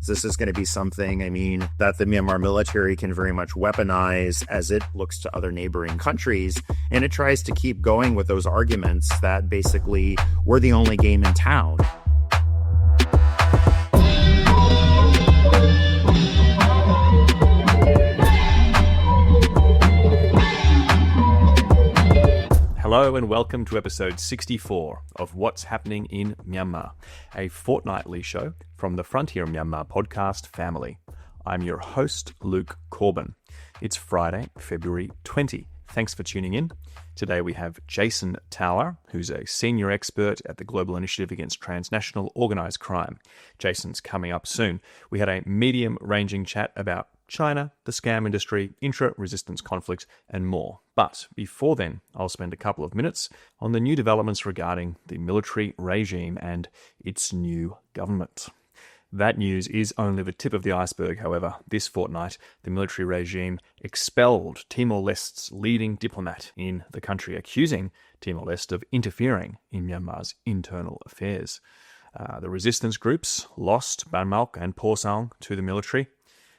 This is going to be something, that the Myanmar military can very much weaponize as it looks to other neighboring countries. And it tries to keep going with those arguments that basically we're the only game in town. Hello and welcome to episode 64 of What's Happening in Myanmar, a fortnightly show from the Frontier Myanmar podcast family. I'm your host, Luke Corbin. It's Friday, February 20. Thanks for tuning in. Today we have Jason Tower, who's a senior expert at the Global Initiative Against Transnational Organized Crime. Jason's coming up soon. We had a medium-ranging chat about China, the scam industry, intra-resistance conflicts, and more. But before then, I'll spend a couple of minutes on the new developments regarding the military regime and its new government. That news is only the tip of the iceberg, however. This fortnight, the military regime expelled Timor-Leste's leading diplomat in the country, accusing Timor-Leste of interfering in Myanmar's internal affairs. The resistance groups lost Ban Malk and Por Saung to the military,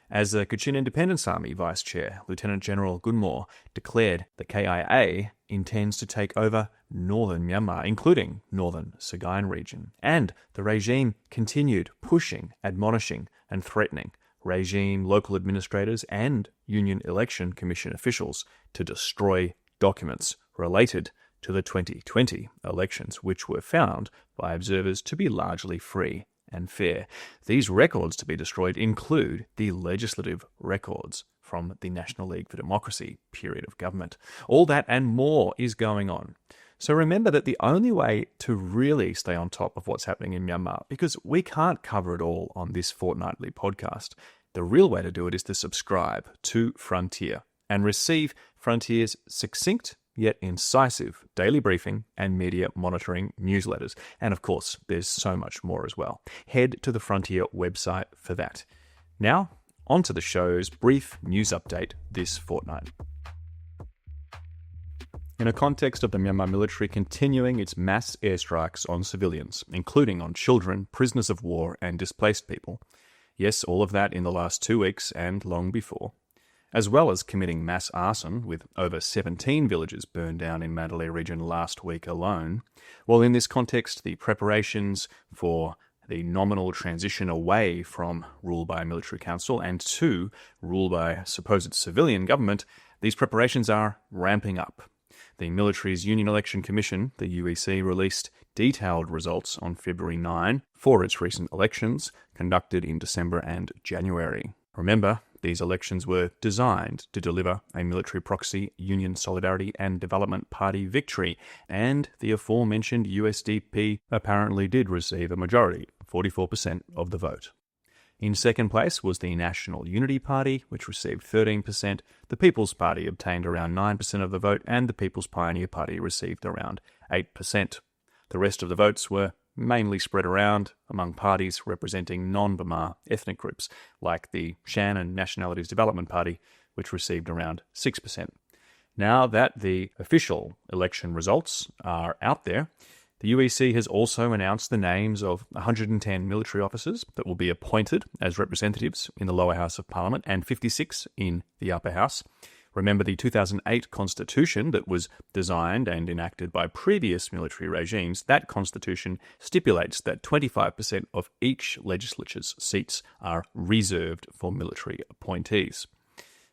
as the Kachin Independence Army Vice Chair, Lieutenant General Gunmore, declared the KIA intends to take over northern Myanmar, including northern Sagaing region. And the regime continued pushing, admonishing and threatening regime, local administrators and Union Election Commission officials to destroy documents related to the 2020 elections, which were found by observers to be largely free and fair. These records to be destroyed include the legislative records from the National League for Democracy period of government. All that and more is going on. So remember that the only way to really stay on top of what's happening in Myanmar, because we can't cover it all on this fortnightly podcast, the real way to do it is to subscribe to Frontier and receive Frontier's succinct yet incisive daily briefing and media monitoring newsletters. And of course, there's so much more as well. Head to the Frontier website for that. Now, on to the show's brief news update this fortnight. In a context of the Myanmar military continuing its mass airstrikes on civilians, including on children, prisoners of war, and displaced people, yes, all of that in the last 2 weeks and long before, as well as committing mass arson with over 17 villages burned down in Mandalay region last week alone. Well, in this context, the preparations for the nominal transition away from rule by a military council and to rule by a supposed civilian government, these preparations are ramping up. The military's Union Election Commission, the UEC, released detailed results on February 9 for its recent elections conducted in December and January. Remember, these elections were designed to deliver a military proxy Union Solidarity and Development Party victory, and the aforementioned USDP apparently did receive a majority, 44% of the vote. In second place was the National Unity Party, which received 13%, the People's Party obtained around 9% of the vote, and the People's Pioneer Party received around 8%. The rest of the votes were mainly spread around among parties representing non-Burma ethnic groups, like the Shan and Nationalities Development Party, which received around 6%. Now that the official election results are out there, the UEC has also announced the names of 110 military officers that will be appointed as representatives in the lower house of parliament and 56 in the upper house. Remember, the 2008 constitution that was designed and enacted by previous military regimes, that constitution stipulates that 25% of each legislature's seats are reserved for military appointees.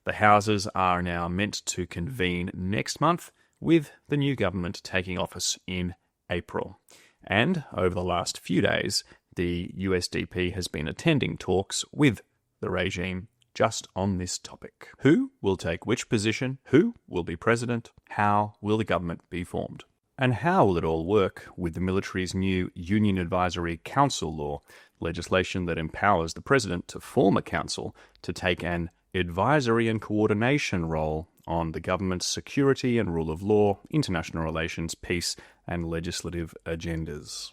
The houses are now meant to convene next month, with the new government taking office in April. And over the last few days, the USDP has been attending talks with the regime just on this topic. Who will take which position? Who will be president? How will the government be formed? And how will it all work with the military's new Union Advisory Council law, legislation that empowers the president to form a council to take an advisory and coordination role on the government's security and rule of law, international relations, peace, and legislative agendas.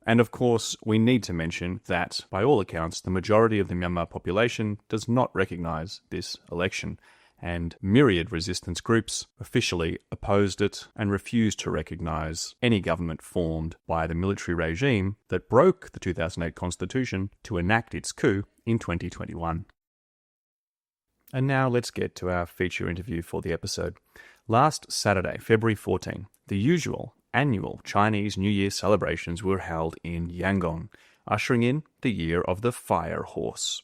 And of course, we need to mention that, by all accounts, the majority of the Myanmar population does not recognise this election, and myriad resistance groups officially opposed it and refused to recognize any government formed by the military regime that broke the 2008 constitution to enact its coup in 2021. And now let's get to our feature interview for the episode. Last Saturday, February 14, the usual annual Chinese New Year celebrations were held in Yangon, ushering in the year of the fire horse.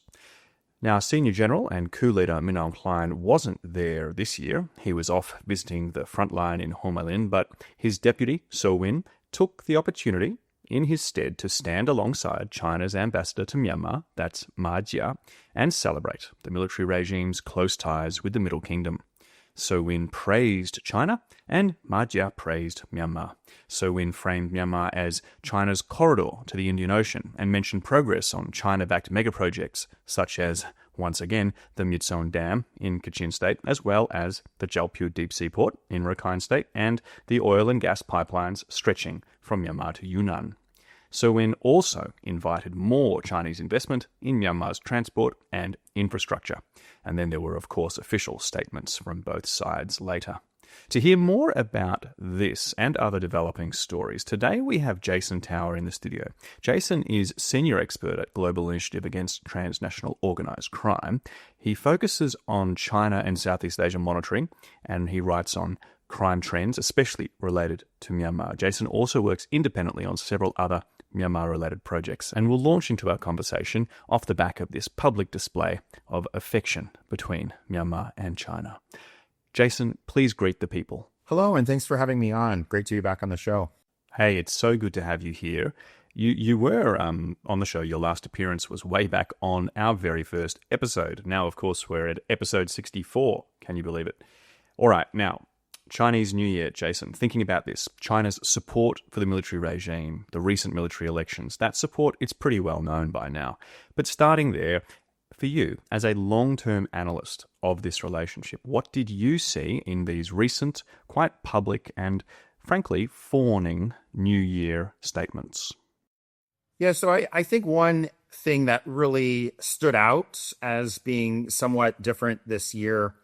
Now, Senior General and coup leader Mawdaung Holding wasn't there this year. He was off visiting the front line in Myanmar In, but his deputy, So Win, took the opportunity in his stead to stand alongside China's ambassador to Myanmar, that's Ma Jia, and celebrate the military regime's close ties with the Middle Kingdom. So Win praised China, and Ma Jia praised Myanmar. So Win framed Myanmar as China's corridor to the Indian Ocean and mentioned progress on China-backed megaprojects such as, once again, the Mawdaung Dam in Kachin State, as well as the Jalpur Deep Sea Port in Rakhine State, and the oil and gas pipelines stretching from Myanmar to Yunnan. So Win also invited more Chinese investment in Myanmar's transport and infrastructure. And then there were, of course, official statements from both sides later. To hear more about this and other developing stories, today we have Jason Tower in the studio. Jason is senior expert at Global Initiative Against Transnational Organized Crime. He focuses on China and Southeast Asia monitoring, and he writes on crime trends, especially related to Myanmar. Jason also works independently on several other Myanmar-related projects, and we'll launch into our conversation off the back of this public display of affection between Myanmar and China. Jason, please greet the people. Hello, and thanks for having me on. Great to be back on the show. Hey, it's so good to have you here. You were on the show. Your last appearance was way back on our very first episode. Now, of course, we're at episode 64. Can you believe it? All right, now, Chinese New Year, Jason, thinking about this, China's support for the military regime, the recent military elections, that support, it's pretty well known by now. But starting there, for you, as a long-term analyst of this relationship, what did you see in these recent, quite public and, frankly, fawning New Year statements? Yeah, so I think one thing that really stood out as being somewhat different this year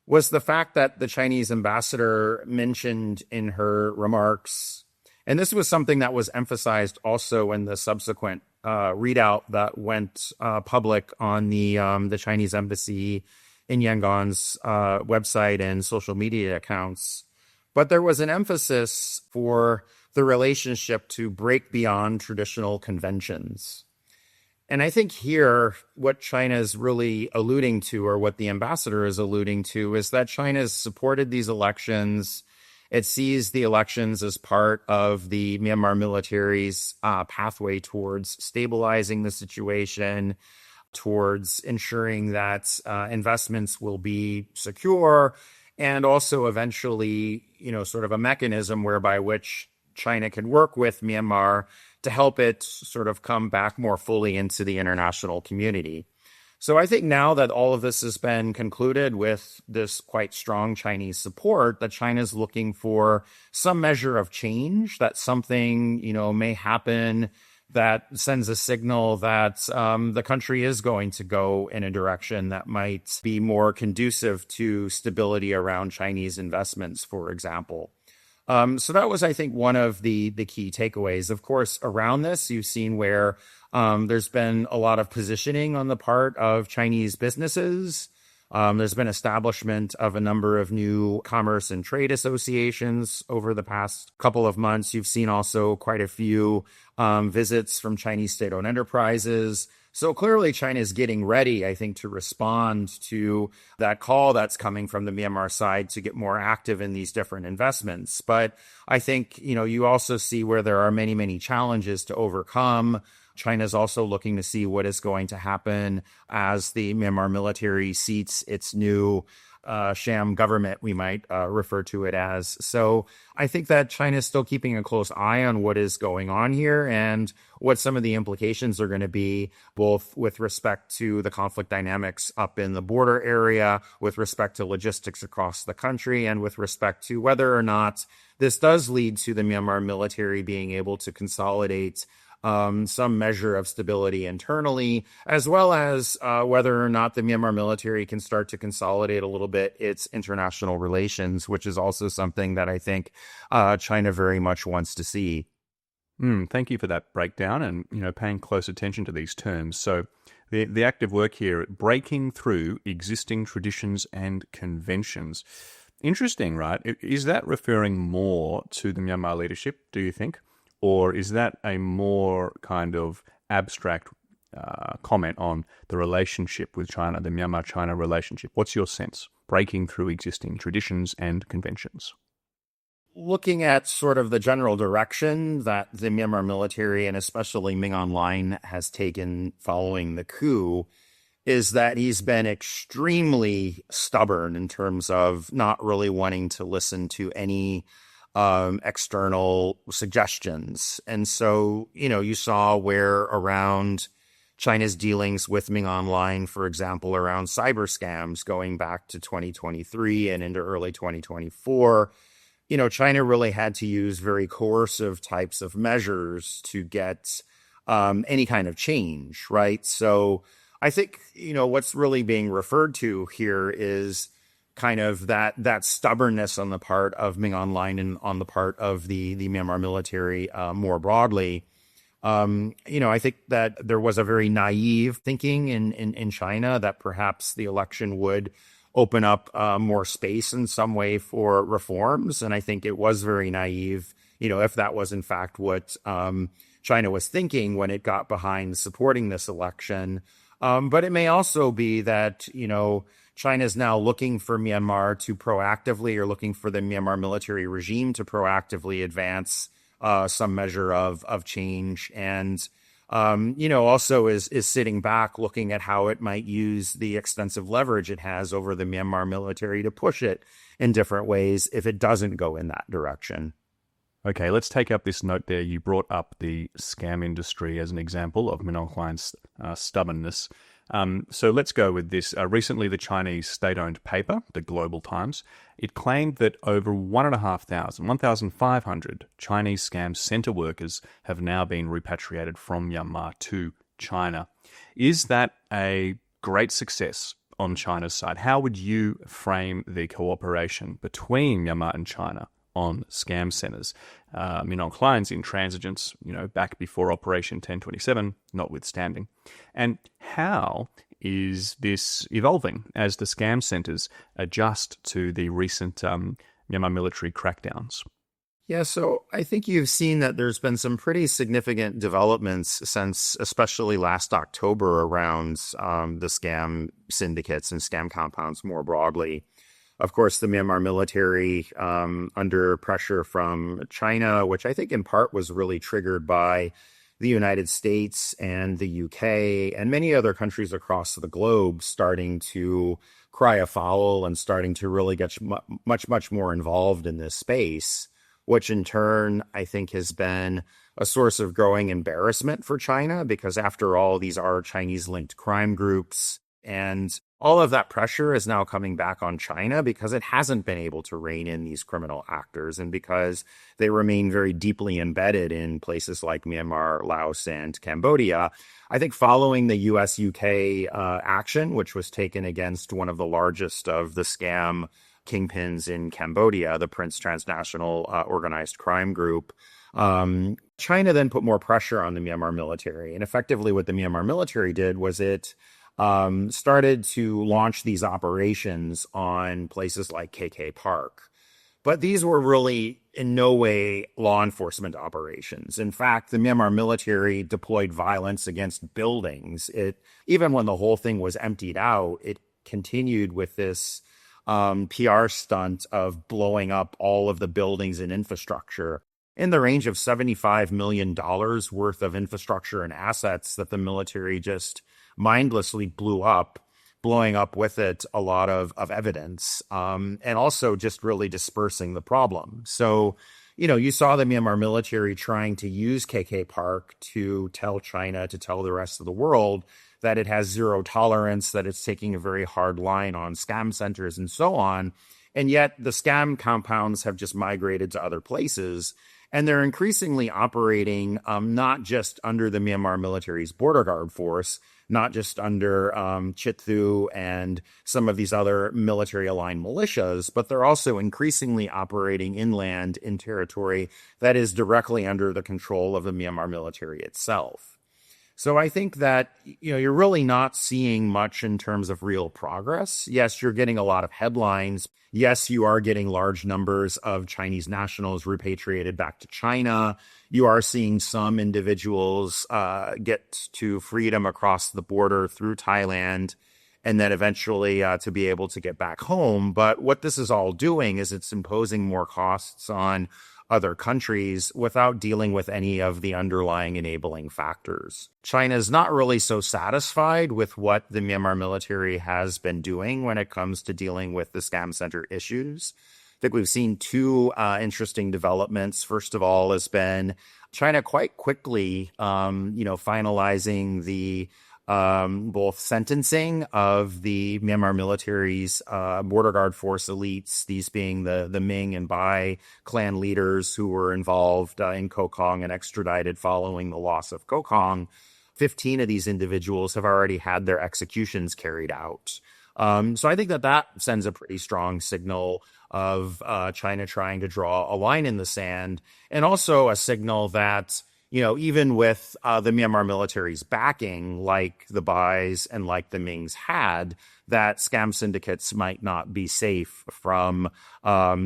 was the fact that the Chinese ambassador mentioned in her remarks, and this was something that was emphasized also in the subsequent readout that went public on the Chinese embassy in Yangon's website and social media accounts. But there was an emphasis for the relationship to break beyond traditional conventions. And I think here, what China is really alluding to, or what the ambassador is alluding to, is that China has supported these elections. It sees the elections as part of the Myanmar military's pathway towards stabilizing the situation, towards ensuring that investments will be secure, and also eventually, sort of a mechanism whereby which China can work with Myanmar to help it sort of come back more fully into the international community. So I think now that all of this has been concluded with this quite strong Chinese support, that China's looking for some measure of change, that something, may happen that sends a signal that the country is going to go in a direction that might be more conducive to stability around Chinese investments, for example. So that was, I think, one of the key takeaways. Of course, around this, you've seen where there's been a lot of positioning on the part of Chinese businesses. There's been establishment of a number of new commerce and trade associations over the past couple of months. You've seen also quite a few visits from Chinese state-owned enterprises. So clearly China is getting ready, I think, to respond to that call that's coming from the Myanmar side to get more active in these different investments. But I think, you also see where there are many, many challenges to overcome. China is also looking to see what is going to happen as the Myanmar military seats its new sham government, we might refer to it as. So I think that China is still keeping a close eye on what is going on here and what some of the implications are going to be, both with respect to the conflict dynamics up in the border area, with respect to logistics across the country, and with respect to whether or not this does lead to the Myanmar military being able to consolidate some measure of stability internally, as well as whether or not the Myanmar military can start to consolidate a little bit its international relations, which is also something that I think China very much wants to see. Thank you for that breakdown and, paying close attention to these terms. So the active work here, breaking through existing traditions and conventions. Interesting, right? Is that referring more to the Myanmar leadership, do you think? Or is that a more kind of abstract comment on the relationship with China, the Myanmar-China relationship? What's your sense? Breaking through existing traditions and conventions. Looking at sort of the general direction that the Myanmar military and especially Ming Online has taken following the coup, is that he's been extremely stubborn in terms of not really wanting to listen to any external suggestions. And so, you saw where around China's dealings with Ming Online, for example, around cyber scams going back to 2023 and into early 2024, China really had to use very coercive types of measures to get any kind of change, right? So I think, what's really being referred to here is kind of that stubbornness on the part of Ming Online and on the part of the Myanmar military more broadly. I think that there was a very naive thinking in China that perhaps the election would open up more space in some way for reforms. And I think it was very naive, if that was in fact what China was thinking when it got behind supporting this election. But it may also be that, China is now looking for Myanmar to proactively, or looking for the Myanmar military regime to proactively advance some measure of change. And also is sitting back looking at how it might use the extensive leverage it has over the Myanmar military to push it in different ways if it doesn't go in that direction. Okay, let's take up this note there. You brought up the scam industry as an example of Min Aung Hlaing's stubbornness. So let's go with this. Recently, the Chinese state-owned paper, the Global Times, it claimed that over 1,500 Chinese scam center workers have now been repatriated from Myanmar to China. Is that a great success on China's side? How would you frame the cooperation between Myanmar and China on scam centers? Min Aung Hlaing's intransigence, back before Operation 1027, notwithstanding. And how is this evolving as the scam centers adjust to the recent Myanmar military crackdowns? Yeah, so I think you've seen that there's been some pretty significant developments since especially last October around the scam syndicates and scam compounds more broadly. Of course, the Myanmar military, under pressure from China, which I think in part was really triggered by the United States and the UK and many other countries across the globe starting to cry foul and starting to really get much more involved in this space, which in turn I think has been a source of growing embarrassment for China, because after all, these are Chinese-linked crime groups. And all of that pressure is now coming back on China because it hasn't been able to rein in these criminal actors, and because they remain very deeply embedded in places like Myanmar, Laos, and Cambodia. I think following the US-UK action, which was taken against one of the largest of the scam kingpins in Cambodia, the Transnational Organized Crime Group, China then put more pressure on the Myanmar military. And effectively what the Myanmar military did was it started to launch these operations on places like KK Park. But these were really in no way law enforcement operations. In fact, the Myanmar military deployed violence against buildings. Even when the whole thing was emptied out, it continued with this PR stunt of blowing up all of the buildings and infrastructure in the range of $75 million worth of infrastructure and assets that the military just mindlessly blew up, blowing up with it a lot of evidence, and also just really dispersing the problem. So, you saw the Myanmar military trying to use KK Park to tell China, to tell the rest of the world that it has zero tolerance, that it's taking a very hard line on scam centers and so on. And yet the scam compounds have just migrated to other places. And they're increasingly operating not just under the Myanmar military's border guard force, not just under Chithu and some of these other military-aligned militias, but they're also increasingly operating inland in territory that is directly under the control of the Myanmar military itself. So I think that, you're really not seeing much in terms of real progress. Yes, you're getting a lot of headlines. Yes, you are getting large numbers of Chinese nationals repatriated back to China. You are seeing some individuals get to freedom across the border through Thailand and then eventually to be able to get back home. But what this is all doing is it's imposing more costs on other countries without dealing with any of the underlying enabling factors. China is not really so satisfied with what the Myanmar military has been doing when it comes to dealing with the scam center issues. I think we've seen two interesting developments. First of all has been China quite quickly, finalizing the both sentencing of the Myanmar military's border guard force elites, these being the Ming and Bai clan leaders who were involved in Koh Kong and extradited following the loss of Koh Kong. 15 of these individuals have already had their executions carried out. So I think that sends a pretty strong signal of China trying to draw a line in the sand, and also a signal that even with the Myanmar military's backing, like the Bais and like the Mings had, that scam syndicates might not be safe from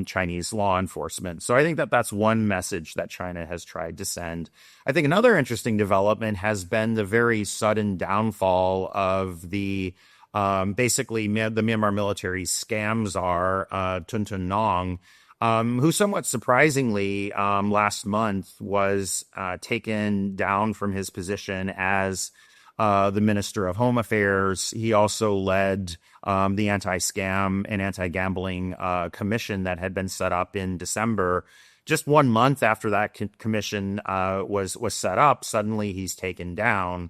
Chinese law enforcement. So I think that that's one message that China has tried to send. I think another interesting development has been the very sudden downfall of the basically the Myanmar military's scam czar, Tun Tun Nong, who somewhat surprisingly last month was taken down from his position as the Minister of Home Affairs. He also led the anti-scam and anti-gambling commission that had been set up in December. Just 1 month after that commission was set up, suddenly he's taken down.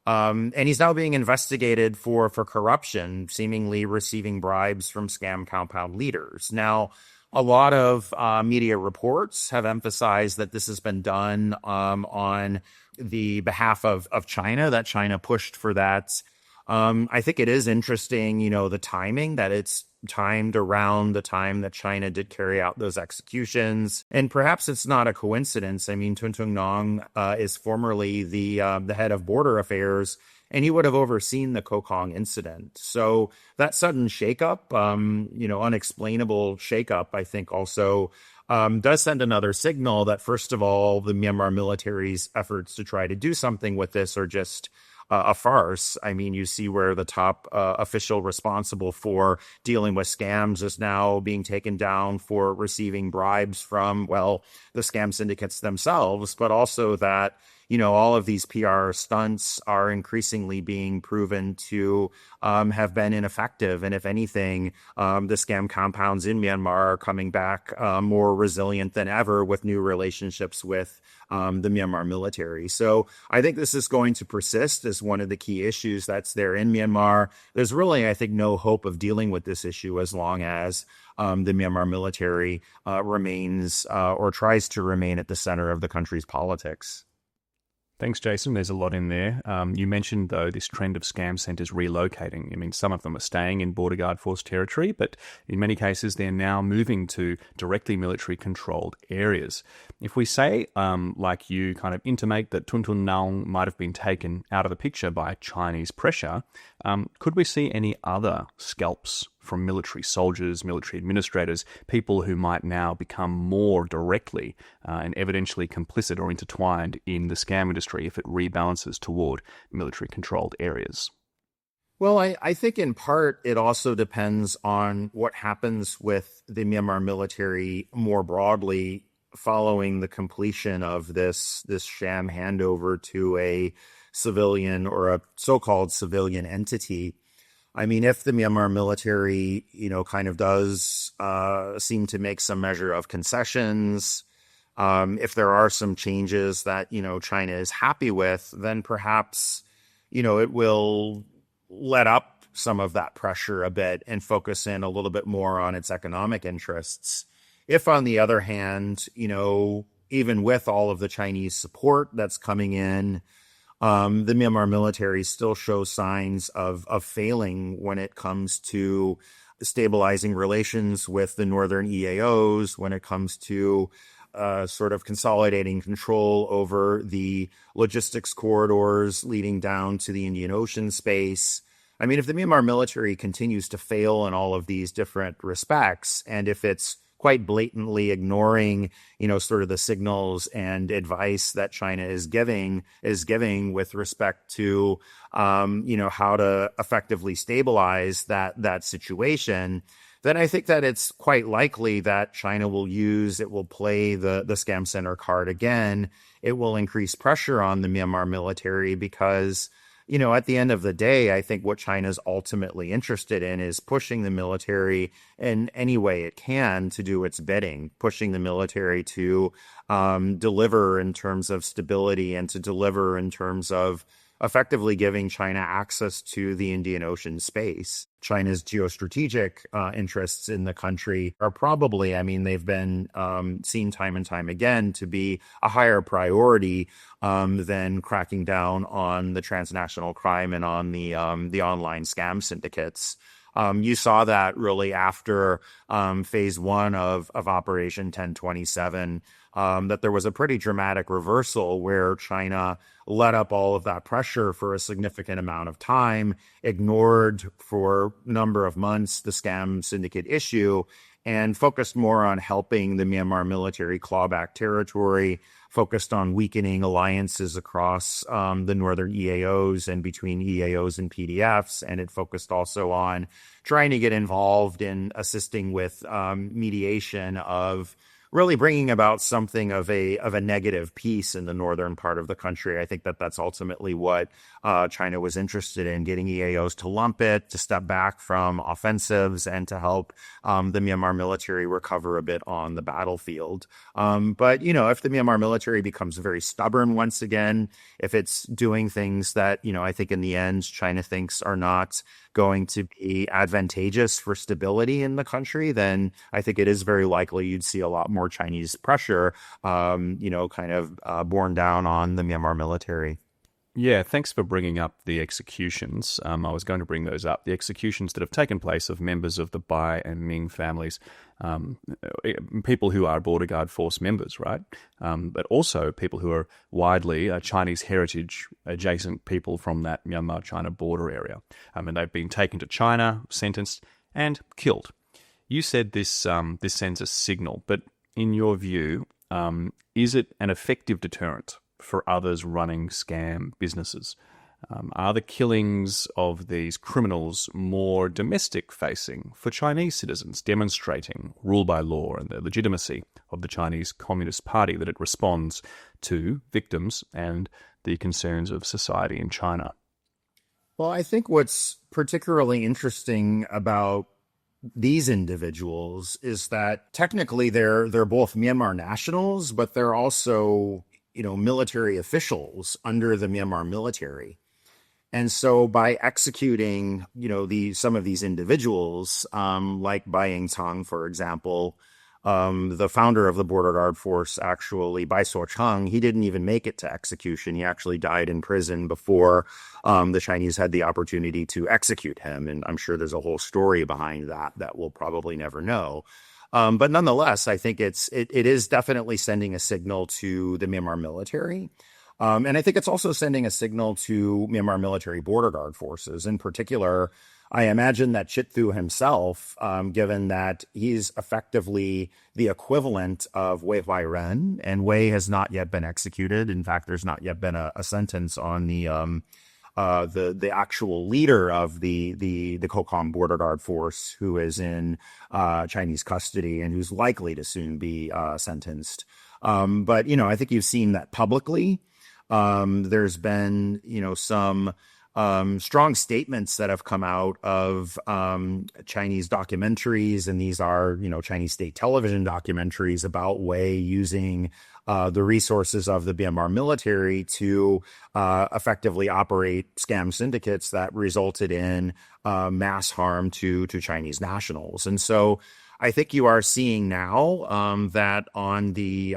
And he's now being investigated for corruption, seemingly receiving bribes from scam compound leaders. Now, a lot of media reports have emphasized that this has been done on the behalf of China, that China pushed for that. I think it is interesting, the timing, that it's timed around the time that China did carry out those executions. And perhaps it's not a coincidence. I mean, Tun Tung Nong is formerly the head of border affairs, and he would have overseen the Koh Kong incident. So that sudden shakeup, unexplainable shakeup, I think also does send another signal that, first of all, the Myanmar military's efforts to try to do something with this are just a farce. I mean, you see where the top official responsible for dealing with scams is now being taken down for receiving bribes from, the scam syndicates themselves, but also that all of these PR stunts are increasingly being proven to have been ineffective. And if anything, the scam compounds in Myanmar are coming back more resilient than ever with new relationships with the Myanmar military. So I think this is going to persist as one of the key issues that's there in Myanmar. There's really, I think, no hope of dealing with this issue as long as the Myanmar military remains or tries to remain at the center of the country's politics. Thanks, Jason. There's a lot in there. You mentioned, though, this trend of scam centres relocating. I mean, some of them are staying in Border Guard Force territory, but in many cases, they're now moving to directly military-controlled areas. If we say, like you kind of intimate, that Tun Tun Naung might have been taken out of the picture by Chinese pressure, could we see any other scalps from military soldiers, military administrators, people who might now become more directly and evidentially complicit or intertwined in the scam industry if it rebalances toward military-controlled areas? Well, I think in part it also depends on what happens with the Myanmar military more broadly following the completion of this sham handover to a civilian or a so-called civilian entity. I mean, if the Myanmar military, kind of does seem to make some measure of concessions, if there are some changes that, China is happy with, then perhaps, it will let up some of that pressure a bit and focus in a little bit more on its economic interests. If, on the other hand, even with all of the Chinese support that's coming in, the Myanmar military still shows signs of failing when it comes to stabilizing relations with the northern EAOs, when it comes to sort of consolidating control over the logistics corridors leading down to the Indian Ocean space. I mean, if the Myanmar military continues to fail in all of these different respects, and if it's quite blatantly ignoring, sort of the signals and advice that China is giving with respect to, how to effectively stabilize that situation, then I think that it's quite likely that China will play the scam center card again. It will increase pressure on the Myanmar military because, at the end of the day, I think what China's ultimately interested in is pushing the military in any way it can to do its bidding, pushing the military to deliver in terms of stability and to deliver in terms of effectively giving China access to the Indian Ocean space. China's geostrategic interests in the country are probably, they've been seen time and time again to be a higher priority than cracking down on the transnational crime and on the online scam syndicates. You saw that really after phase one of Operation 1027, that there was a pretty dramatic reversal where China let up all of that pressure for a significant amount of time, ignored for a number of months the scam syndicate issue, and focused more on helping the Myanmar military claw back territory, focused on weakening alliances across the northern EAOs and between EAOs and PDFs. And it focused also on trying to get involved in assisting with mediation of really bringing about something of a negative peace in the northern part of the country. I think that's ultimately what China was interested in, getting EAOs to lump it, to step back from offensives, and to help the Myanmar military recover a bit on the battlefield. But, if the Myanmar military becomes very stubborn once again, if it's doing things that, I think in the end China thinks are not going to be advantageous for stability in the country, then I think it is very likely you'd see a lot more Chinese pressure, borne down on the Myanmar military. Yeah, thanks for bringing up the executions. I was going to bring those up. The executions that have taken place of members of the Bai and Ming families, people who are Border Guard Force members, right? But also people who are widely Chinese heritage adjacent people from that Myanmar-China border area. And they've been taken to China, sentenced, and killed. You said this sends a signal, but in your view, is it an effective deterrent for others running scam businesses? Are the killings of these criminals more domestic-facing for Chinese citizens, demonstrating rule by law and the legitimacy of the Chinese Communist Party, that it responds to victims and the concerns of society in China? Well, I think what's particularly interesting about these individuals is that technically they're both Myanmar nationals, but they're also military officials under the Myanmar military. And so by executing, some of these individuals, like Bai Ying-tang, for example, the founder of the Border Guard Force, actually, Bai So-chung, he didn't even make it to execution. He actually died in prison before the Chinese had the opportunity to execute him. And I'm sure there's a whole story behind that we'll probably never know. But nonetheless, I think it is definitely sending a signal to the Myanmar military. And I think it's also sending a signal to Myanmar military border guard forces. In particular, I imagine that Chithu himself, given that he's effectively the equivalent of Wei Huai-ren, and Wei has not yet been executed. In fact, there's not yet been a sentence on the actual leader of the Kokong border guard force, who is in Chinese custody and who's likely to soon be sentenced. But I think you've seen that publicly. There's been some strong statements that have come out of Chinese documentaries, and these are Chinese state television documentaries about Wei using the resources of the Myanmar military to effectively operate scam syndicates that resulted in mass harm to Chinese nationals. And so I think you are seeing now that on the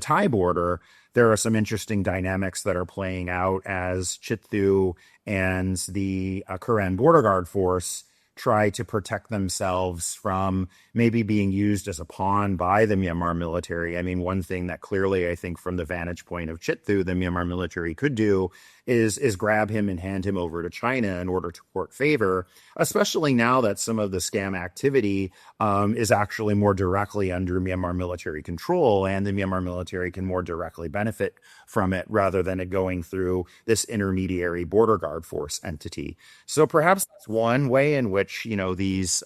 Thai border, there are some interesting dynamics that are playing out as Chithu and the Karen Border Guard Force try to protect themselves from maybe being used as a pawn by the Myanmar military. I mean, one thing that clearly, I think, from the vantage point of Chithu, the Myanmar military could do is grab him and hand him over to China in order to court favor, especially now that some of the scam activity is actually more directly under Myanmar military control, and the Myanmar military can more directly benefit from it rather than it going through this intermediary border guard force entity. So perhaps that's one way in which, these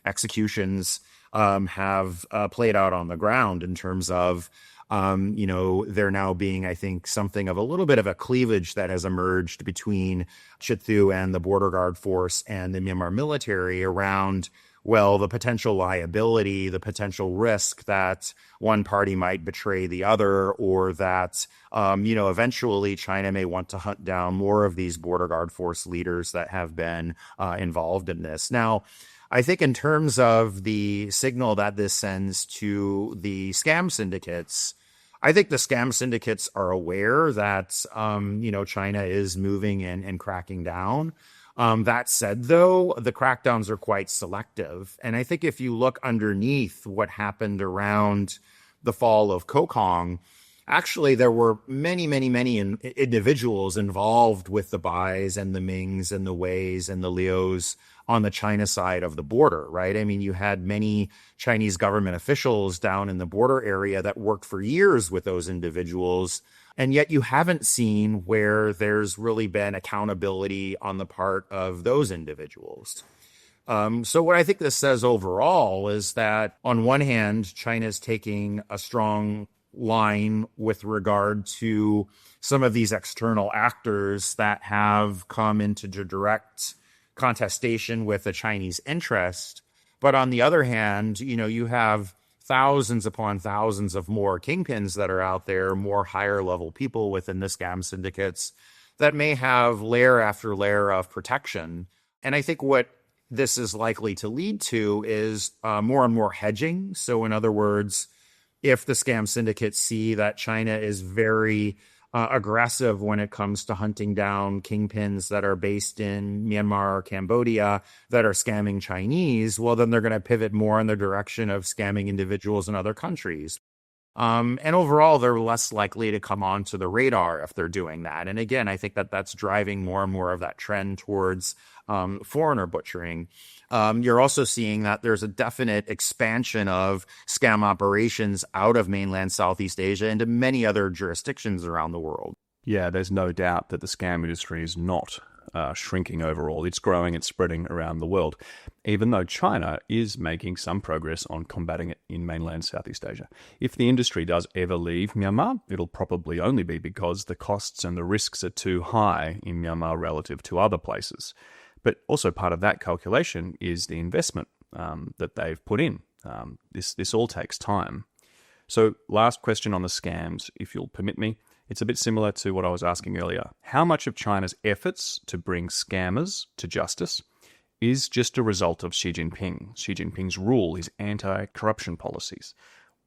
executions have played out on the ground in terms of there now being, I think, something of a little bit of a cleavage that has emerged between Chithu and the border guard force and the Myanmar military around, well, the potential liability, the potential risk that one party might betray the other, or that, eventually China may want to hunt down more of these border guard force leaders that have been involved in this. Now, I think in terms of the signal that this sends to the scam syndicates, I think the scam syndicates are aware that, China is moving and cracking down. That said, though, the crackdowns are quite selective. And I think if you look underneath what happened around the fall of Kokong, actually, there were many, many, many individuals involved with the Bais and the Mings and the Weis and the Lius on the China side of the border, right? I mean, you had many Chinese government officials down in the border area that worked for years with those individuals. And yet you haven't seen where there's really been accountability on the part of those individuals. So what I think this says overall is that on one hand, China's taking a strong line with regard to some of these external actors that have come into direct contestation with the Chinese interest. But on the other hand, you have thousands upon thousands of more kingpins that are out there, more higher level people within the scam syndicates that may have layer after layer of protection. And I think what this is likely to lead to is more and more hedging. So in other words, if the scam syndicates see that China is very aggressive when it comes to hunting down kingpins that are based in Myanmar or Cambodia that are scamming Chinese, well, then they're going to pivot more in the direction of scamming individuals in other countries. And overall, they're less likely to come onto the radar if they're doing that. And again, I think that that's driving more and more of that trend towards foreigner butchering. You're also seeing that there's a definite expansion of scam operations out of mainland Southeast Asia into many other jurisdictions around the world. Yeah, there's no doubt that the scam industry is not shrinking overall. It's growing, it's spreading around the world, even though China is making some progress on combating it in mainland Southeast Asia. If the industry does ever leave Myanmar, it'll probably only be because the costs and the risks are too high in Myanmar relative to other places. But also part of that calculation is the investment that they've put in. This all takes time. So last question on the scams, if you'll permit me. It's a bit similar to what I was asking earlier. How much of China's efforts to bring scammers to justice is just a result of Xi Jinping? Xi Jinping's rule, his anti-corruption policies.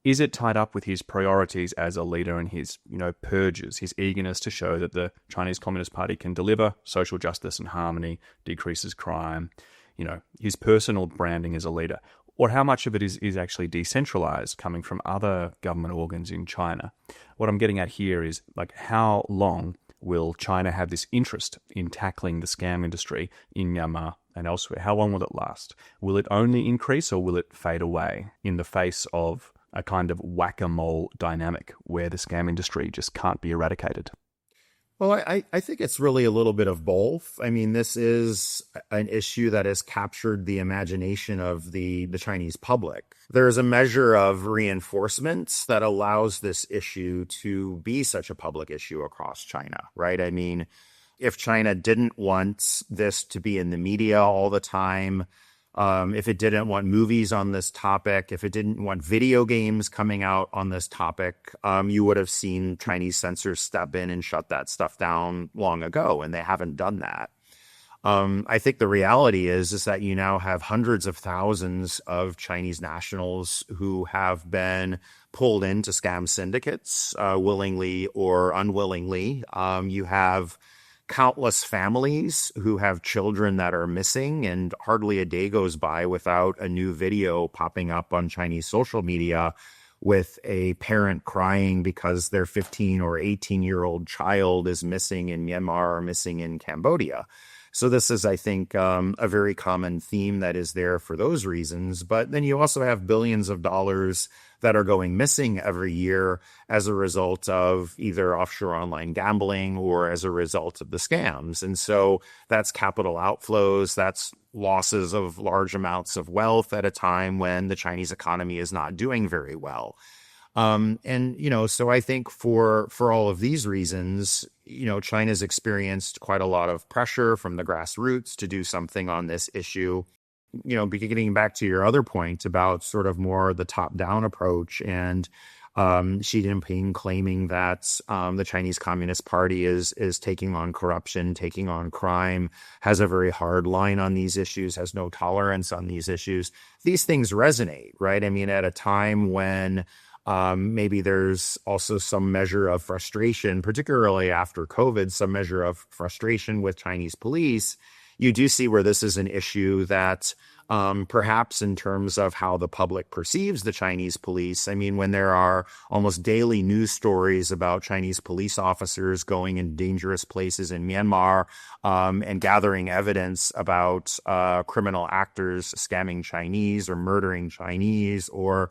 Is it tied up with his priorities as a leader and his, purges, his eagerness to show that the Chinese Communist Party can deliver social justice and harmony, decreases crime, his personal branding as a leader? Or how much of it is actually decentralized, coming from other government organs in China? What I'm getting at here is, how long will China have this interest in tackling the scam industry in Myanmar and elsewhere? How long will it last? Will it only increase or will it fade away in the face of a kind of whack-a-mole dynamic where the scam industry just can't be eradicated? Well, I think it's really a little bit of both. I mean, this is an issue that has captured the imagination of the Chinese public. There is a measure of reinforcement that allows this issue to be such a public issue across China, right? I mean, if China didn't want this to be in the media all the time, if it didn't want movies on this topic, if it didn't want video games coming out on this topic, you would have seen Chinese censors step in and shut that stuff down long ago, and they haven't done that. I think the reality is that you now have hundreds of thousands of Chinese nationals who have been pulled into scam syndicates, willingly or unwillingly. You have countless families who have children that are missing, and hardly a day goes by without a new video popping up on Chinese social media with a parent crying because their 15 or 18-year-old child is missing in Myanmar or missing in Cambodia. So this is, I think, a very common theme that is there for those reasons. But then you also have billions of dollars that are going missing every year as a result of either offshore online gambling or as a result of the scams. And so that's capital outflows, that's losses of large amounts of wealth at a time when the Chinese economy is not doing very well. So I think for all of these reasons, China's experienced quite a lot of pressure from the grassroots to do something on this issue. Getting back to your other point about sort of more the top-down approach and Xi Jinping claiming that the Chinese Communist Party is taking on corruption, taking on crime, has a very hard line on these issues, has no tolerance on these issues. These things resonate, right? I mean, at a time when maybe there's also some measure of frustration, particularly after COVID, some measure of frustration with Chinese police. You do see where this is an issue that perhaps in terms of how the public perceives the Chinese police, I mean, when there are almost daily news stories about Chinese police officers going in dangerous places in Myanmar and gathering evidence about criminal actors scamming Chinese or murdering Chinese, or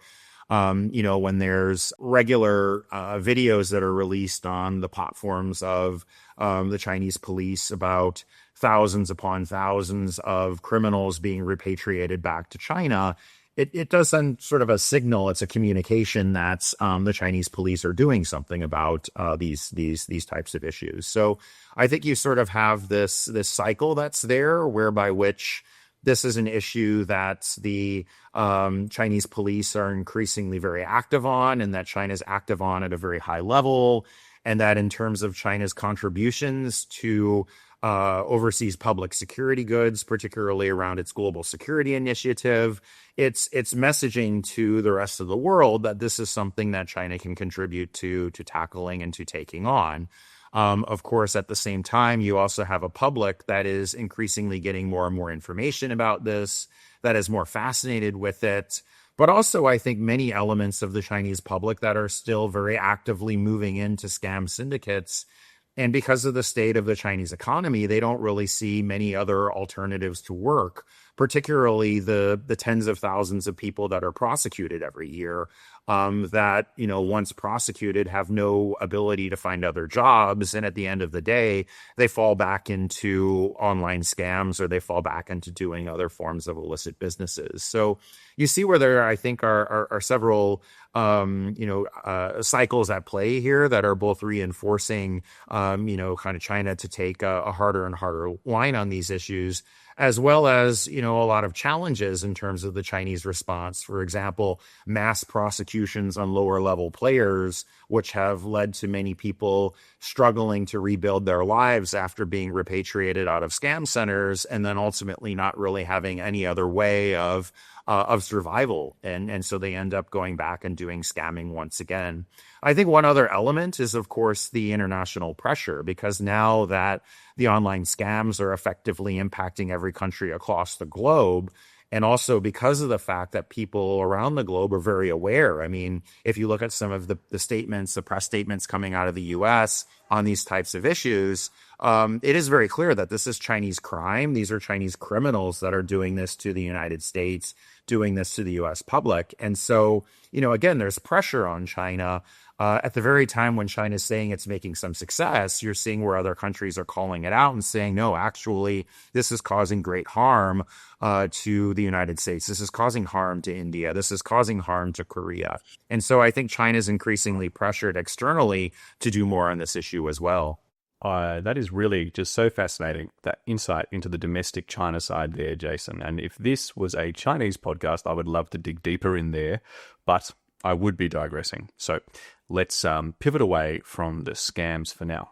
when there's regular videos that are released on the platforms of the Chinese police about thousands upon thousands of criminals being repatriated back to China, it does send sort of a signal. It's a communication that the Chinese police are doing something about these types of issues. So I think you sort of have this cycle that's there, whereby which this is an issue that the Chinese police are increasingly very active on, and that China's active on at a very high level, and that in terms of China's contributions to overseas public security goods, particularly around its global security initiative, it's messaging to the rest of the world that this is something that China can contribute to tackling and to taking on. Of course, at the same time, you also have a public that is increasingly getting more and more information about this, that is more fascinated with it. But also, I think many elements of the Chinese public that are still very actively moving into scam syndicates. And because of the state of the Chinese economy, they don't really see many other alternatives to work, particularly the tens of thousands of people that are prosecuted every year that, once prosecuted, have no ability to find other jobs. And at the end of the day, they fall back into online scams, or they fall back into doing other forms of illicit businesses. So you see where there, I think, are several cycles at play here that are both reinforcing, kind of China to take a harder and harder line on these issues, as well as, a lot of challenges in terms of the Chinese response. For example, mass prosecutions on lower level players, which have led to many people struggling to rebuild their lives after being repatriated out of scam centers, and then ultimately not really having any other way of survival. And so they end up going back and doing scamming once again. I think one other element is, of course, the international pressure, because now that the online scams are effectively impacting every country across the globe, and also because of the fact that people around the globe are very aware. I mean, if you look at some of the statements, the press statements coming out of the US on these types of issues, it is very clear that this is Chinese crime. These are Chinese criminals that are doing this to the United States, doing this to the US public. And so, again, there's pressure on China. At the very time when China is saying it's making some success, you're seeing where other countries are calling it out and saying, no, actually, this is causing great harm to the United States. This is causing harm to India. This is causing harm to Korea. And so I think China is increasingly pressured externally to do more on this issue as well. That is really just so fascinating, that insight into the domestic China side there, Jason. And if this was a Chinese podcast, I would love to dig deeper in there, but I would be digressing. So let's pivot away from the scams for now.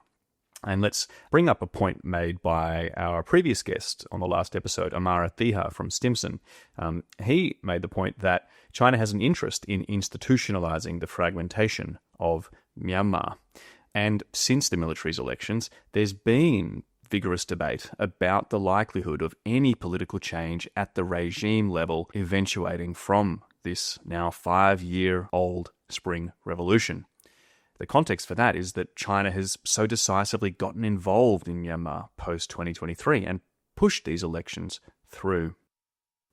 And let's bring up a point made by our previous guest on the last episode, Amara Thiha from Stimson. He made the point that China has an interest in institutionalizing the fragmentation of Myanmar. And since the military's elections, there's been vigorous debate about the likelihood of any political change at the regime level eventuating from this now 5-year-old Spring Revolution. The context for that is that China has so decisively gotten involved in Myanmar post-2023 and pushed these elections through.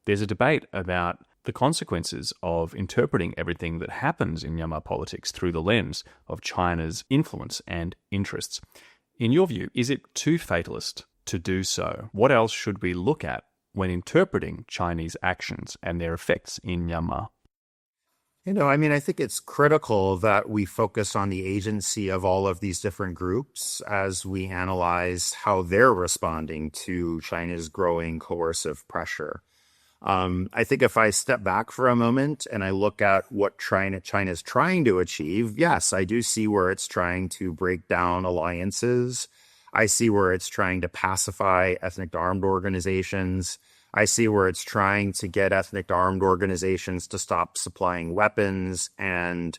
There's a debate about the consequences of interpreting everything that happens in Myanmar politics through the lens of China's influence and interests. In your view, is it too fatalist to do so? What else should we look at when interpreting Chinese actions and their effects in Myanmar? I think it's critical that we focus on the agency of all of these different groups as we analyze how they're responding to China's growing coercive pressure. I think if I step back for a moment and I look at what China's trying to achieve, yes, I do see where it's trying to break down alliances. I see where it's trying to pacify ethnic armed organizations. I see where it's trying to get ethnic armed organizations to stop supplying weapons and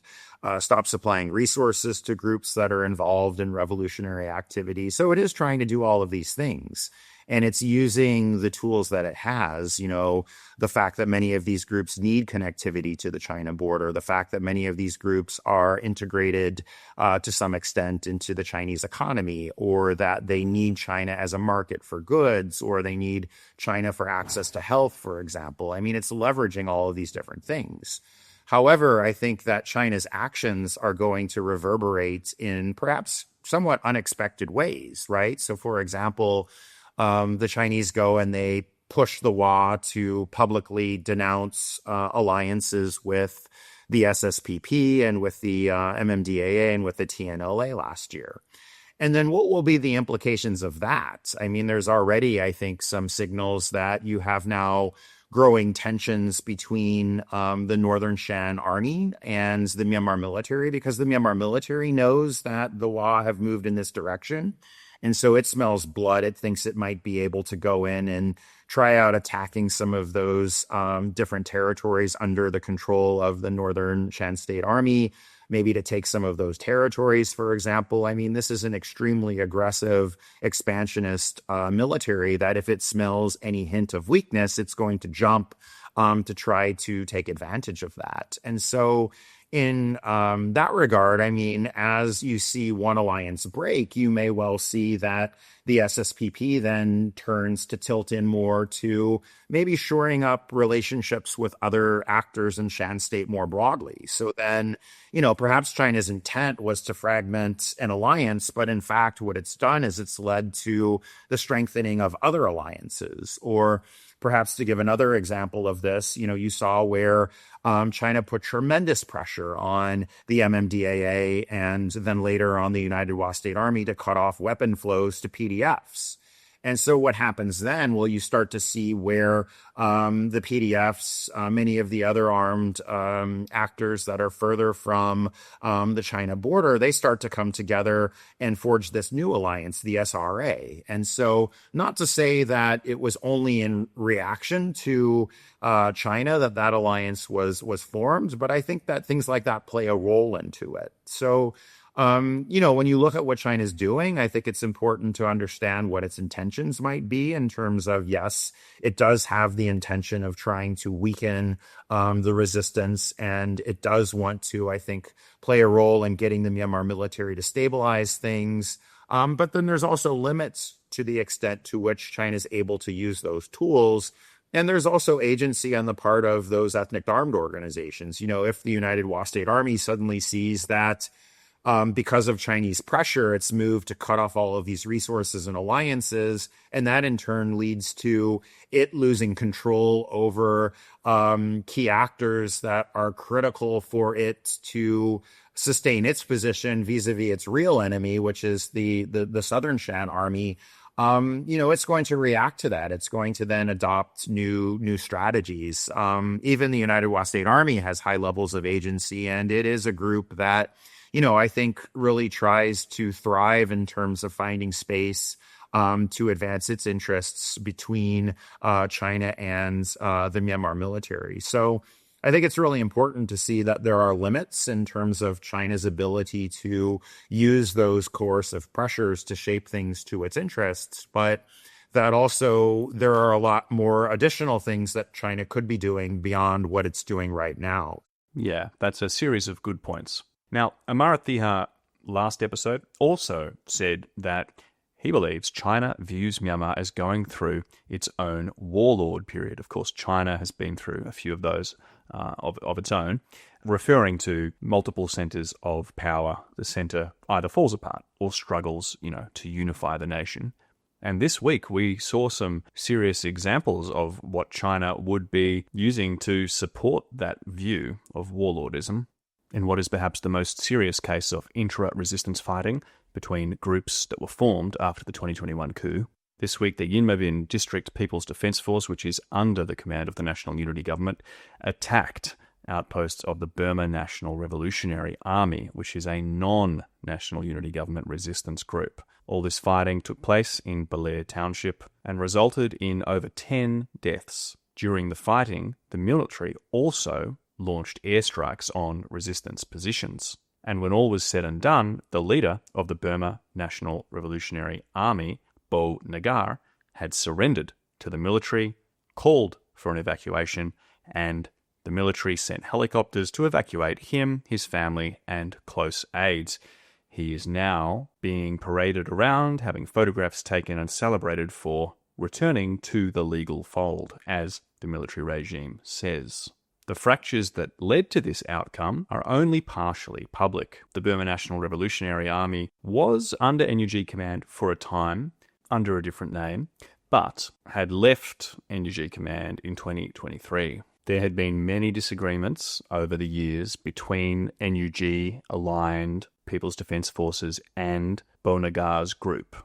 stop supplying resources to groups that are involved in revolutionary activity. So it is trying to do all of these things. And it's using the tools that it has, the fact that many of these groups need connectivity to the China border, the fact that many of these groups are integrated to some extent into the Chinese economy, or that they need China as a market for goods, or they need China for access to health, for example. It's leveraging all of these different things. However, I think that China's actions are going to reverberate in perhaps somewhat unexpected ways, right? So, for example, the Chinese go and they push the WA to publicly denounce alliances with the SSPP and with the MMDAA and with the TNLA last year. And then what will be the implications of that? There's already, I think, some signals that you have now growing tensions between the Northern Shan Army and the Myanmar military, because the Myanmar military knows that the WA have moved in this direction. And so it smells blood. It thinks it might be able to go in and try out attacking some of those different territories under the control of the Northern Shan State Army, maybe to take some of those territories, for example. This is an extremely aggressive, expansionist military that if it smells any hint of weakness, it's going to jump to try to take advantage of that. And so in that regard, as you see one alliance break, you may well see that the SSPP then turns to tilt in more to maybe shoring up relationships with other actors in Shan State more broadly. So then, perhaps China's intent was to fragment an alliance, but in fact, what it's done is it's led to the strengthening of other alliances. Or perhaps to give another example of this, you saw where China put tremendous pressure on the MMDAA and then later on the United Wa State Army to cut off weapon flows to PDFs. And so what happens then? Well, you start to see where the PDFs, many of the other armed actors that are further from the China border, they start to come together and forge this new alliance, the SRA. And so not to say that it was only in reaction to China that alliance was formed, but I think that things like that play a role into it. So when you look at what China's doing, I think it's important to understand what its intentions might be in terms of, yes, it does have the intention of trying to weaken the resistance, and it does want to, I think, play a role in getting the Myanmar military to stabilize things. But then there's also limits to the extent to which China is able to use those tools. And there's also agency on the part of those ethnic armed organizations. If the United Wa State Army suddenly sees that because of Chinese pressure, it's moved to cut off all of these resources and alliances. And that in turn leads to it losing control over key actors that are critical for it to sustain its position vis-a-vis its real enemy, which is the Southern Shan Army. It's going to react to that. It's going to then adopt new strategies. Even the United Wa State Army has high levels of agency, and it is a group that I think really tries to thrive in terms of finding space to advance its interests between China and the Myanmar military. So I think it's really important to see that there are limits in terms of China's ability to use those coercive pressures to shape things to its interests, but that also there are a lot more additional things that China could be doing beyond what it's doing right now. Yeah, that's a series of good points. Now, Amarathiha last episode also said that he believes China views Myanmar as going through its own warlord period. Of course, China has been through a few of those of its own, referring to multiple centers of power. The center either falls apart or struggles, to unify the nation. And this week we saw some serious examples of what China would be using to support that view of warlordism in what is perhaps the most serious case of intra-resistance fighting between groups that were formed after the 2021 coup. This week, the Mawdaung District People's Defence Force, which is under the command of the National Unity Government, attacked outposts of the Burma National Revolutionary Army, which is a non-National Unity Government resistance group. All this fighting took place in Belair Township and resulted in over 10 deaths. During the fighting, the military also launched airstrikes on resistance positions. And when all was said and done, the leader of the Burma National Revolutionary Army, Bo Nagar, had surrendered to the military, called for an evacuation, and the military sent helicopters to evacuate him, his family, and close aides. He is now being paraded around, having photographs taken and celebrated for returning to the legal fold, as the military regime says. The fractures that led to this outcome are only partially public. The Burma National Revolutionary Army was under NUG command for a time, under a different name, but had left NUG command in 2023. There had been many disagreements over the years between NUG-aligned People's Defence Forces and Bo Nagar's group.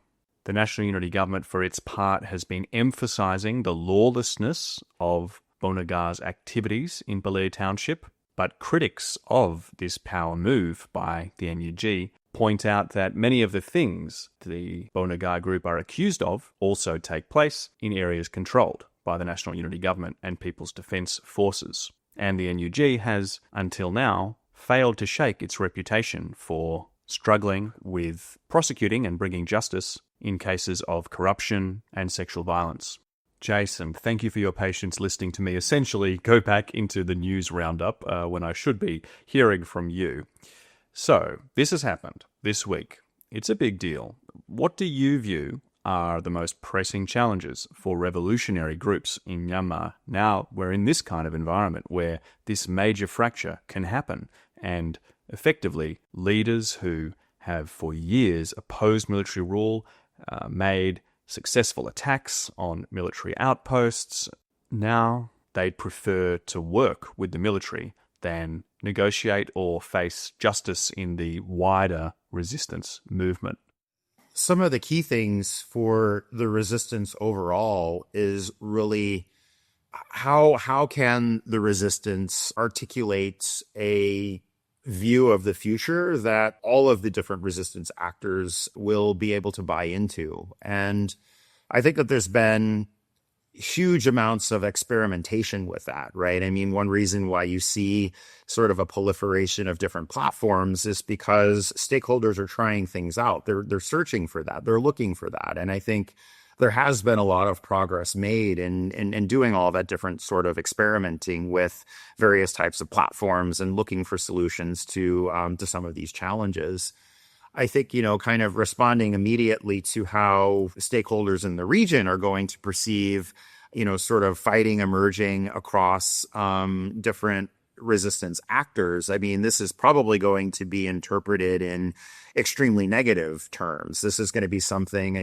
The National Unity Government, for its part, has been emphasising the lawlessness of Bo Nagar's activities in Belair Township, but critics of this power move by the NUG point out that many of the things the Bo Nagar group are accused of also take place in areas controlled by the National Unity Government and People's Defence Forces. And the NUG has, until now, failed to shake its reputation for struggling with prosecuting and bringing justice in cases of corruption and sexual violence. Jason, thank you for your patience listening to me essentially go back into the news roundup when I should be hearing from you. So, this has happened this week. It's a big deal. What do you view are the most pressing challenges for revolutionary groups in Myanmar now we're in this kind of environment where this major fracture can happen and effectively leaders who have for years opposed military rule, made successful attacks on military outposts, now they'd prefer to work with the military than negotiate or face justice in the wider resistance movement. Some of the key things for the resistance overall is really how can the resistance articulate a view of the future that all of the different resistance actors will be able to buy into. And I think that there's been huge amounts of experimentation with that, right? I mean, one reason why you see sort of a proliferation of different platforms is because stakeholders are trying things out. They're searching for that. They're looking for that. And I think there has been a lot of progress made in doing all that different sort of experimenting with various types of platforms and looking for solutions to some of these challenges. I think, kind of responding immediately to how stakeholders in the region are going to perceive, sort of fighting emerging across different resistance actors. I mean, this is probably going to be interpreted in extremely negative terms. This is going to be something,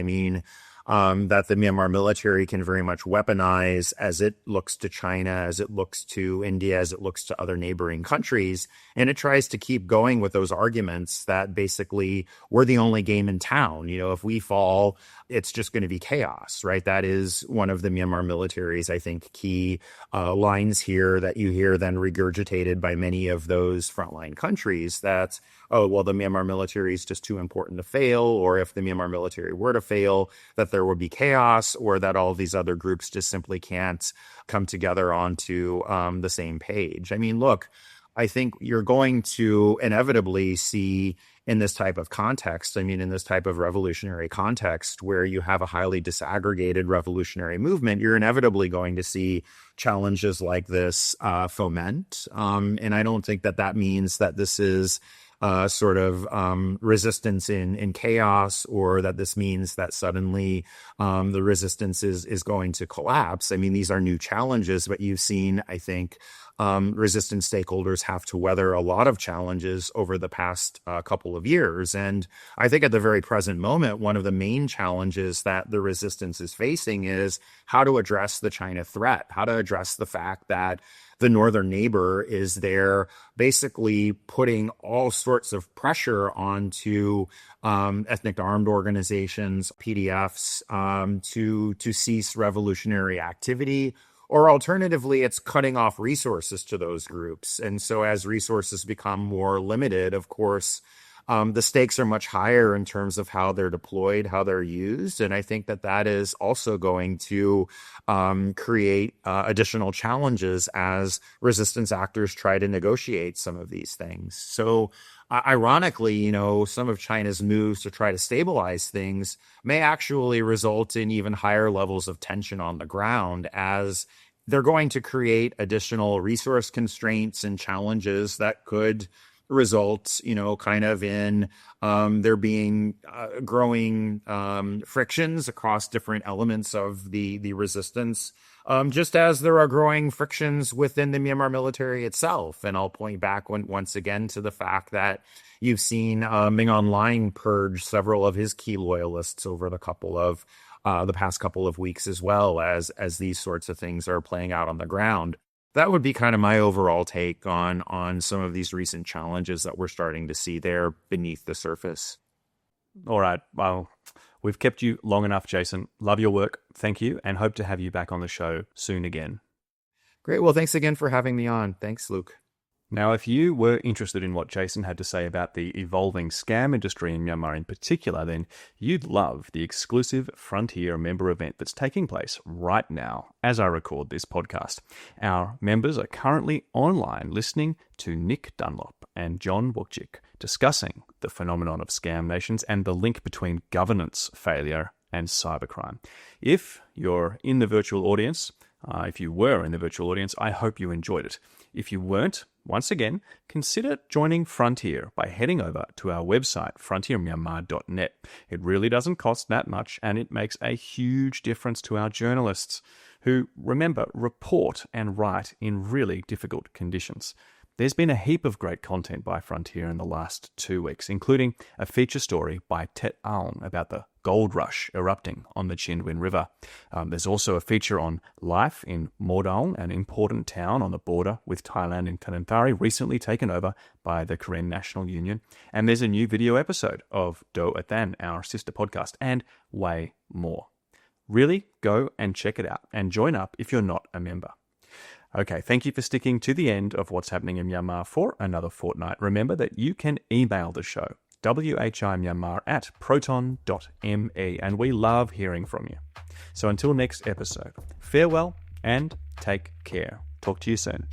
that the Myanmar military can very much weaponize as it looks to China, as it looks to India, as it looks to other neighboring countries. And it tries to keep going with those arguments that basically we're the only game in town. If we fall, it's just going to be chaos, right? That is one of the Myanmar military's, I think, key lines here that you hear then regurgitated by many of those frontline countries that, oh, well, the Myanmar military is just too important to fail, or if the Myanmar military were to fail, that there would be chaos, or that all of these other groups just simply can't come together onto the same page. I mean, look, I think you're going to inevitably see in this type of context, in this type of revolutionary context where you have a highly disaggregated revolutionary movement, you're inevitably going to see challenges like this foment. And I don't think that means that this is sort of resistance in chaos, or that this means that suddenly the resistance is going to collapse. I mean, these are new challenges, but you've seen, I think, resistance stakeholders have to weather a lot of challenges over the past couple of years. And I think at the very present moment, one of the main challenges that the resistance is facing is how to address the China threat, how to address the fact that the northern neighbor is there basically putting all sorts of pressure onto ethnic armed organizations, PDFs, to cease revolutionary activity. Or alternatively, it's cutting off resources to those groups. And so as resources become more limited, of course, the stakes are much higher in terms of how they're deployed, how they're used. And I think that is also going to create additional challenges as resistance actors try to negotiate some of these things. So ironically, some of China's moves to try to stabilize things may actually result in even higher levels of tension on the ground, as they're going to create additional resource constraints and challenges that could result, kind of in there being growing frictions across different elements of the resistance, just as there are growing frictions within the Myanmar military itself. And I'll point back once again to the fact that you've seen Ming Online purge several of his key loyalists over the past couple of weeks, as well as these sorts of things are playing out on the ground. That would be kind of my overall take on some of these recent challenges that we're starting to see there beneath the surface. All right. Well, we've kept you long enough, Jason. Love your work. Thank you, and hope to have you back on the show soon again. Great. Well, thanks again for having me on. Thanks, Luke. Now, if you were interested in what Jason had to say about the evolving scam industry in Myanmar in particular, then you'd love the exclusive Frontier member event that's taking place right now as I record this podcast. Our members are currently online listening to Nick Dunlop and John Wojcik discussing the phenomenon of scam nations and the link between governance failure and cybercrime. If you're in the virtual audience, if you were in the virtual audience, I hope you enjoyed it. If you weren't, once again, consider joining Frontier by heading over to our website, frontiermyanmar.net. It really doesn't cost that much, and it makes a huge difference to our journalists who, remember, report and write in really difficult conditions. There's been a heap of great content by Frontier in the last 2 weeks, including a feature story by Tet Aung about the gold rush erupting on the Chindwin River. There's also a feature on life in Mawdaung, an important town on the border with Thailand and Kananthari, recently taken over by the Korean National Union. And there's a new video episode of Do Athan, our sister podcast, and way more. Really, go and check it out and join up if you're not a member. Okay, thank you for sticking to the end of What's Happening in Myanmar for another fortnight. Remember that you can email the show, whimyanmar@proton.me, and we love hearing from you. So until next episode, farewell and take care. Talk to you soon.